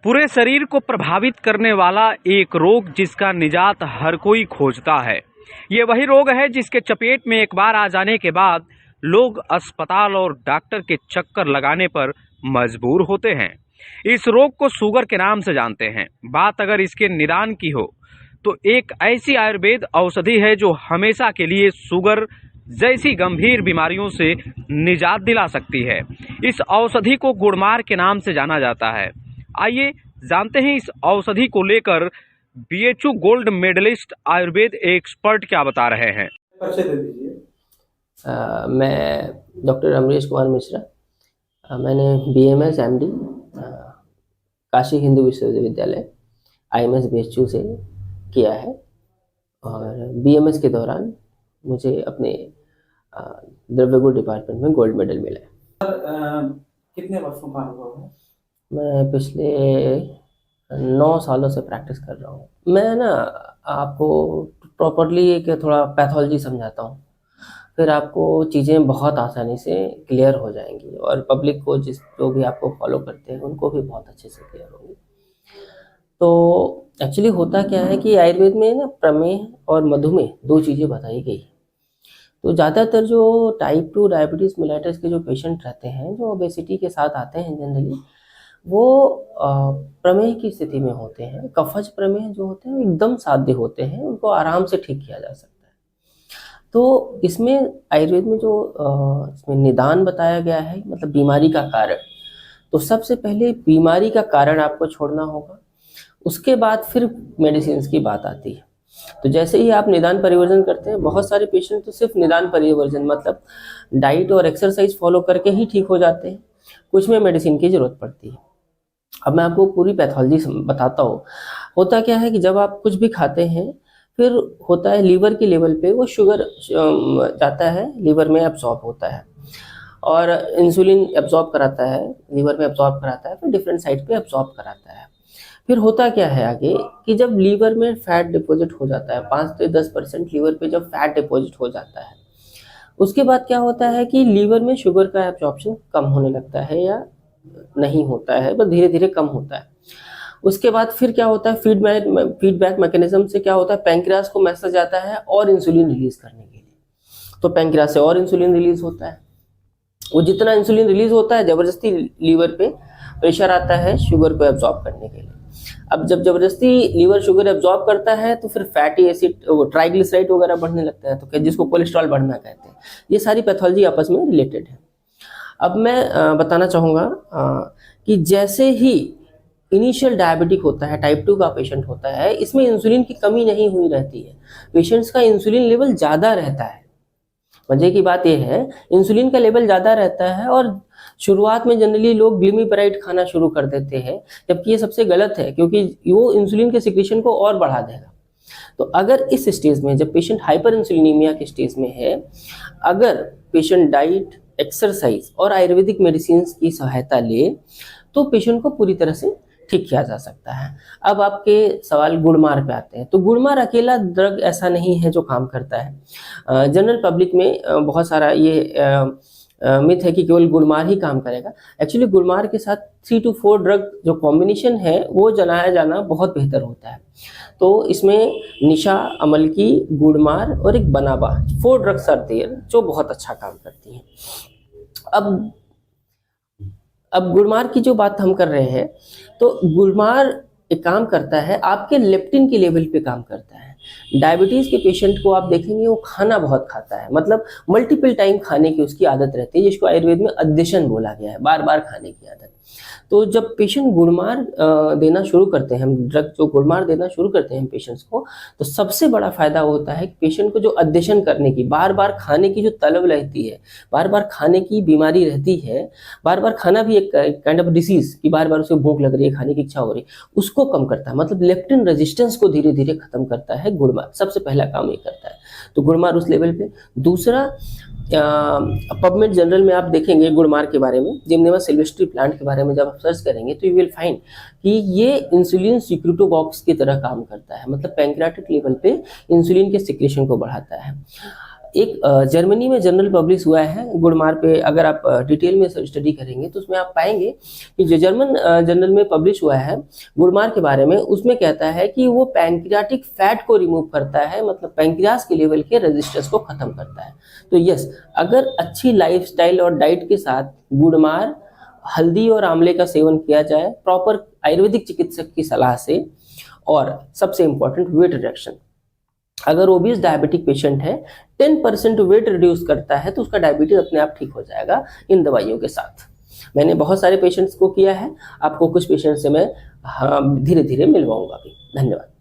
पूरे शरीर को प्रभावित करने वाला एक रोग जिसका निजात हर कोई खोजता है। ये वही रोग है जिसके चपेट में एक बार आ जाने के बाद लोग अस्पताल और डॉक्टर के चक्कर लगाने पर मजबूर होते हैं। इस रोग को शुगर के नाम से जानते हैं। बात अगर इसके निदान की हो तो एक ऐसी आयुर्वेद औषधि है जो हमेशा के लिए शुगर जैसी गंभीर बीमारियों से निजात दिला सकती है। इस औषधि को गुड़मार के नाम से जाना जाता है। आइए जानते हैं इस औषधि को लेकर BHU gold medalist Ayurveda expert क्या बता रहे हैं। परिचय दे दीजिए। मैं डॉक्टर अमरीश कुमार मिश्रा। मैंने बीएमएस एमडी काशी हिंदू विश्वविद्यालय आईएमएस बीएचयू से किया है और बीएमएस के दौरान मुझे अपने द्रव्य गुण डिपार्टमेंट में गोल्ड मेडल मिला है। कितने वर्षों का अनुभव है? मैं पिछले 9 सालों से प्रैक्टिस कर रहा हूँ। मैं ना आपको प्रॉपरली एक थोड़ा पैथोलॉजी समझाता हूँ, फिर आपको चीज़ें बहुत आसानी से क्लियर हो जाएंगी और पब्लिक को जो भी आपको फॉलो करते हैं उनको भी बहुत अच्छे से क्लियर होगी। तो एक्चुअली होता क्या है कि आयुर्वेद में ना प्रमेह और मधुमेह 2 चीज़ें बताई गई। तो ज़्यादातर जो टाइप 2 डायबिटीज़ मेलाइटस के जो पेशेंट रहते हैं, जो ओबेसिटी के साथ आते हैं जनरली, वो प्रमेह की स्थिति में होते हैं। कफज प्रमेह जो होते हैं एकदम साध्य होते हैं, उनको आराम से ठीक किया जा सकता है। तो इसमें आयुर्वेद में जो इसमें निदान बताया गया है, मतलब बीमारी का कारण, तो सबसे पहले बीमारी का कारण आपको छोड़ना होगा, उसके बाद फिर मेडिसिन की बात आती है। तो जैसे ही आप निदान परिवर्जन करते हैं, बहुत सारे पेशेंट तो सिर्फ निदान परिवर्जन मतलब डाइट और एक्सरसाइज फॉलो करके ही ठीक हो जाते हैं, कुछ में मेडिसिन की जरूरत पड़ती है। अब मैं आपको पूरी पैथोलॉजी बताता हूँ। होता क्या है कि जब आप कुछ भी खाते हैं, फिर होता है लीवर के लेवल पे वो शुगर जाता है, लीवर में एब्जॉर्ब होता है और इंसुलिन एब्जॉर्ब कराता है, लीवर में एब्जॉर्ब कराता है, फिर डिफरेंट साइड पे एब्जॉर्ब कराता है। फिर होता क्या है आगे कि जब लीवर में फैट डिपॉजिट हो जाता है, 5 से 10% लीवर पे जब फैट डिपॉजिट हो जाता है, उसके बाद क्या होता है कि लीवर में शुगर का एब्जॉर्प्शन कम होने लगता है या नहीं होता है, बस धीरे धीरे कम होता है। उसके बाद फिर क्या होता है, फीडबैक मैकेनिज्म से क्या होता है, पैंक्रियास को मैसेज आता है और इंसुलिन रिलीज करने के लिए। तो पैंक्रियास से और इंसुलिन रिलीज होता है। वो जितना इंसुलिन रिलीज होता है, जबरदस्ती लीवर पे प्रेशर आता है शुगर को एब्जॉर्ब करने के लिए। अब जब जबरदस्ती लीवर शुगर एब्जॉर्ब करता है तो फिर फैटी एसिड, ट्राइग्लिसराइड वगैरह बढ़ने लगता है, तो जिसको कोलेस्ट्रॉल बढ़ना कहते हैं। ये सारी पैथोलॉजी आपस में रिलेटेड है। अब मैं बताना चाहूँगा कि जैसे ही इनिशियल डायबिटिक होता है, टाइप 2 का पेशेंट होता है, इसमें इंसुलिन की कमी नहीं हुई रहती है, पेशेंट्स का इंसुलिन लेवल ज़्यादा रहता है। मजे की बात यह है, इंसुलिन का लेवल ज़्यादा रहता है और शुरुआत में जनरली लोग ग्लिमीपेराइड खाना शुरू कर देते हैं, जबकि ये सबसे गलत है, क्योंकि वो इंसुलिन के सिक्रेशन को और बढ़ा देगा। तो अगर इस स्टेज में, जब पेशेंट हाइपर इंसुलिनीमिया के स्टेज में है, अगर पेशेंट डाइट, एक्सरसाइज और आयुर्वेदिक मेडिसिन की सहायता ले तो पेशेंट को पूरी तरह से ठीक किया जा सकता है। अब आपके सवाल गुड़मार पे आते हैं। तो गुड़मार अकेला ड्रग ऐसा नहीं है जो काम करता है। जनरल पब्लिक में बहुत सारा ये मिथ है कि केवल गुड़मार ही काम करेगा। एक्चुअली गुड़मार के साथ 3 to 4 ड्रग जो कॉम्बिनेशन है वो जलाया जाना बहुत बेहतर होता है। तो इसमें निशा, अमलकी, गुड़मार और एक बनाबा, 4 ड्रग्स आर देयर जो बहुत अच्छा काम करती हैं। अब गुड़मार की जो बात हम कर रहे हैं, तो गुड़मार एक काम करता है, आपके लेप्टिन के लेवल पे काम करता है। डायबिटीज के पेशेंट को आप देखेंगे वो खाना बहुत खाता है, मतलब मल्टीपल टाइम खाने की उसकी आदत रहती है, जिसको आयुर्वेद में अद्यशन बोला गया है, बार बार खाने की आदत। तो जब पेशेंट गुड़मार देना शुरू करते हैं, हम ड्रग जो गुड़मार देना शुरू करते हैं पेशेंट्स को, तो सबसे बड़ा फायदा होता है कि पेशेंट को जो अद्यशन करने की, बार बार खाने की जो तलब रहती है, बार बार खाने की बीमारी रहती है, बार बार खाना भी एक काइंड ऑफ डिसीज कि बार बार उसे भूख लग रही है, खाने की इच्छा हो रही है, उसको कम करता है। मतलब लेप्टिन रेजिस्टेंस को धीरे धीरे खत्म करता है गुड़मार, सबसे पहला काम ये करता है। तो गुड़मार उस लेवल पे। दूसरा, पबमेड जनरल में आप देखेंगे गुड़मार के बारे में, जिम्नेमा सिल्वेस्ट्री प्लांट के बारे में जब आप सर्च करेंगे तो यू विल फाइंड कि ये इंसुलिन सिक्रेटोबॉक्स की तरह काम करता है, मतलब पैंक्रियाटिक लेवल पे इंसुलिन के सिक्रेशन को बढ़ाता है। एक जर्मनी में जर्नल पब्लिश हुआ है गुड़मार पे, अगर आप डिटेल में स्टडी करेंगे तो उसमें आप पाएंगे कि जो जर्मन जर्नल में पब्लिश हुआ है गुड़मार के बारे में, उसमें कहता है कि वो पैंक्रियाटिक फैट को रिमूव करता है, मतलब पैंक्रियास के लेवल के रेजिस्टेंस को खत्म करता है। तो यस, अगर अच्छी लाइफस्टाइल और डाइट के साथ गुड़मार, हल्दी और आंवले का सेवन किया जाए प्रॉपर आयुर्वेदिक चिकित्सक की सलाह से, और सबसे इंपॉर्टेंट वेट रिडक्शन, अगर ओबीस डायबिटिक पेशेंट है 10% वेट रिड्यूस करता है तो उसका डायबिटीज अपने आप ठीक हो जाएगा इन दवाइयों के साथ। मैंने बहुत सारे पेशेंट्स को किया है, आपको कुछ पेशेंट्स से मैं धीरे धीरे मिलवाऊंगा भी। धन्यवाद।